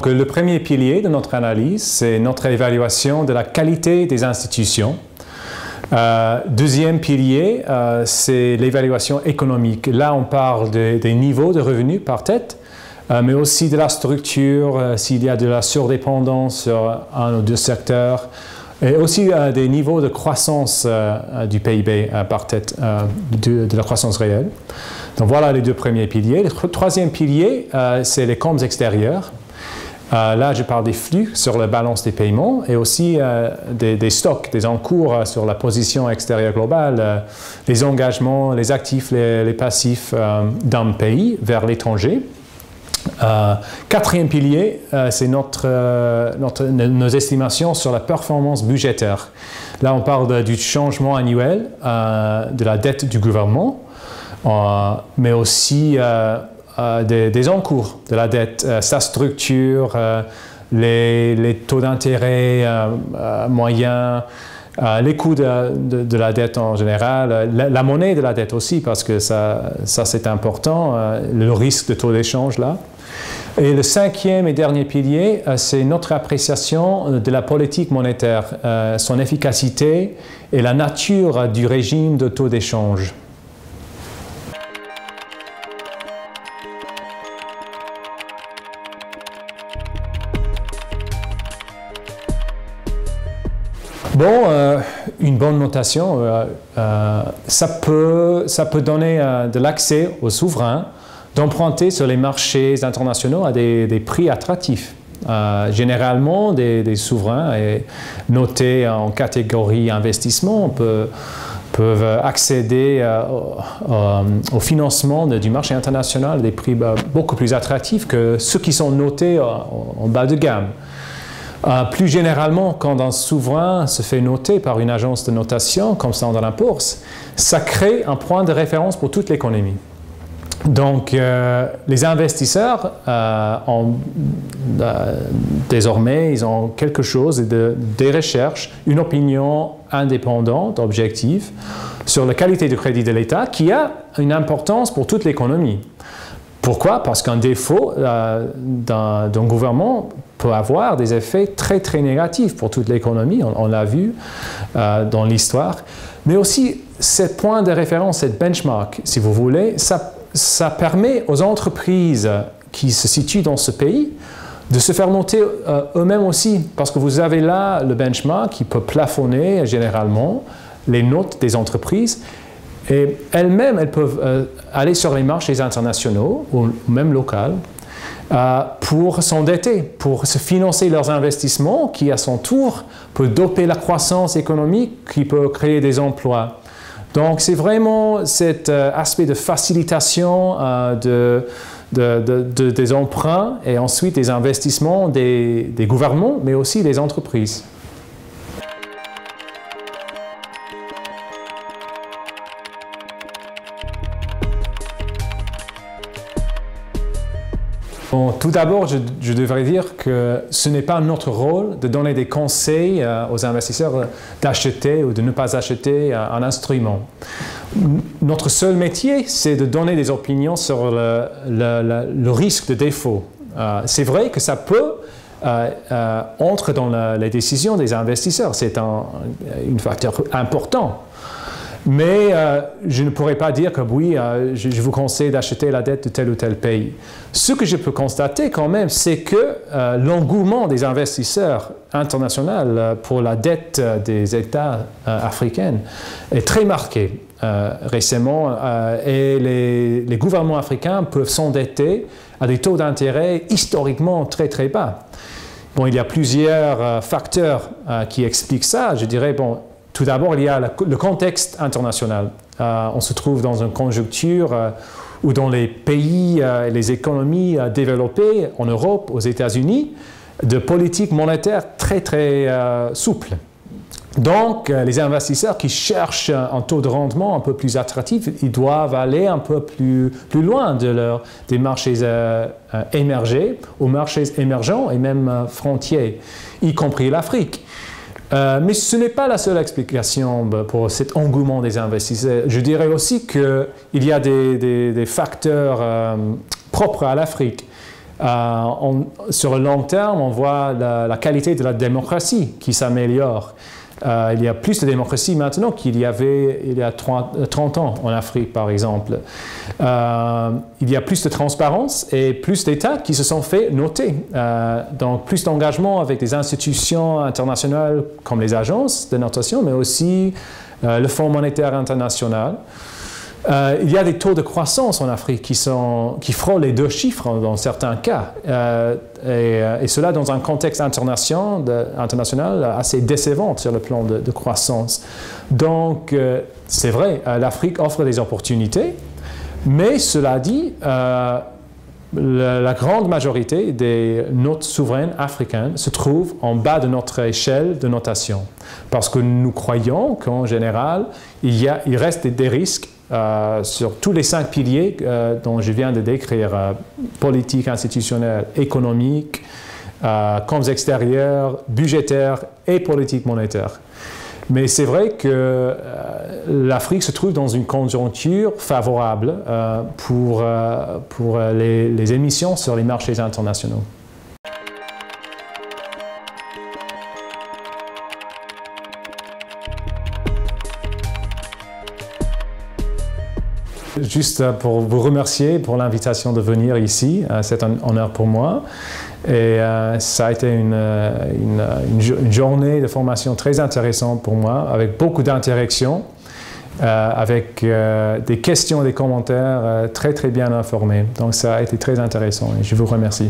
Le premier pilier de notre analyse, c'est notre évaluation de la qualité des institutions. Deuxième pilier, c'est l'évaluation économique. Là, on parle des niveaux de revenus par tête, mais aussi de la structure, s'il y a de la surdépendance sur un ou deux secteurs, et aussi des niveaux de croissance du PIB par tête, de la croissance réelle. Donc voilà les deux premiers piliers. Le troisième pilier, c'est les comptes extérieurs. Là, je parle des flux sur la balance des paiements et aussi des stocks, des encours sur la position extérieure globale, les engagements, les actifs, les passifs d'un pays vers l'étranger. Quatrième pilier, c'est nos estimations sur la performance budgétaire. Là, on parle du changement annuel de la dette du gouvernement, mais aussi des encours de la dette, sa structure, les taux d'intérêt moyens, les coûts de la dette en général, la monnaie de la dette aussi, parce que ça c'est important, le risque de taux d'échange là. Et le cinquième et dernier pilier, c'est notre appréciation de la politique monétaire, son efficacité et la nature du régime de taux d'échange. Bon, une bonne notation, ça peut donner de l'accès aux souverains d'emprunter sur les marchés internationaux à des prix attractifs. Généralement, des souverains notés en catégorie investissement peuvent accéder au financement du marché international à des prix beaucoup plus attractifs que ceux qui sont notés en bas de gamme. Plus généralement, quand un souverain se fait noter par une agence de notation, comme Standard & Poor's, ça crée un point de référence pour toute l'économie. Donc, les investisseurs désormais, ils ont quelque chose, des recherches, une opinion indépendante, objective, sur la qualité du crédit de l'État qui a une importance pour toute l'économie. Pourquoi? Parce qu'un défaut d'un gouvernement peut avoir des effets très très négatifs pour toute l'économie, on l'a vu dans l'histoire, mais aussi ce point de référence, cette benchmark, si vous voulez, ça permet aux entreprises qui se situent dans ce pays de se faire noter eux-mêmes aussi, parce que vous avez là le benchmark qui peut plafonner généralement les notes des entreprises. Et elles-mêmes, elles peuvent aller sur les marchés internationaux ou même locaux pour s'endetter, pour se financer leurs investissements qui, à son tour, peut doper la croissance économique, qui peut créer des emplois. Donc, c'est vraiment cet aspect de facilitation des emprunts et ensuite des investissements des gouvernements, mais aussi des entreprises. Bon, tout d'abord, je devrais dire que ce n'est pas notre rôle de donner des conseils aux investisseurs d'acheter ou de ne pas acheter un instrument. Notre seul métier, c'est de donner des opinions sur le risque de défaut. C'est vrai que ça peut entrer dans les décisions des investisseurs. C'est un facteur important. Mais je ne pourrais pas dire que oui, je vous conseille d'acheter la dette de tel ou tel pays. Ce que je peux constater quand même, c'est que l'engouement des investisseurs internationaux pour la dette des États africains est très marqué récemment et les gouvernements africains peuvent s'endetter à des taux d'intérêt historiquement très très bas. Bon, il y a plusieurs facteurs qui expliquent ça. Je dirais, bon, tout d'abord, il y a le contexte international. On se trouve dans une conjoncture où dans les pays et les économies développées, en Europe, aux États-Unis, de politiques monétaires très très souples. Donc, les investisseurs qui cherchent un taux de rendement un peu plus attractif, ils doivent aller un peu plus loin des marchés émergés aux marchés émergents et même frontières, y compris l'Afrique. Mais ce n'est pas la seule explication pour cet engouement des investisseurs. Je dirais aussi qu'il y a des facteurs propres à l'Afrique. Sur le long terme, on voit la qualité de la démocratie qui s'améliore. Il y a plus de démocratie maintenant qu'il y avait il y a 30 ans en Afrique, par exemple. Il y a plus de transparence et plus d'États qui se sont fait noter. Donc, plus d'engagement avec des institutions internationales comme les agences de notation, mais aussi le Fonds monétaire international. Il y a des taux de croissance en Afrique qui frôlent les 2 chiffres dans certains cas, et cela dans un contexte international assez décevant sur le plan de croissance. Donc, c'est vrai, l'Afrique offre des opportunités, mais cela dit, la grande majorité des notes souveraines africaines se trouve en bas de notre échelle de notation, parce que nous croyons qu'en général, il reste des risques sur tous les 5 piliers dont je viens de décrire, politique, institutionnelle, économique, comptes extérieurs, budgétaire et politique monétaire. Mais c'est vrai que l'Afrique se trouve dans une conjoncture favorable pour les émissions sur les marchés internationaux. Juste pour vous remercier pour l'invitation de venir ici, c'est un honneur pour moi. Et ça a été une journée de formation très intéressante pour moi, avec beaucoup d'interactions, avec des questions et des commentaires très très bien informés. Donc ça a été très intéressant et je vous remercie.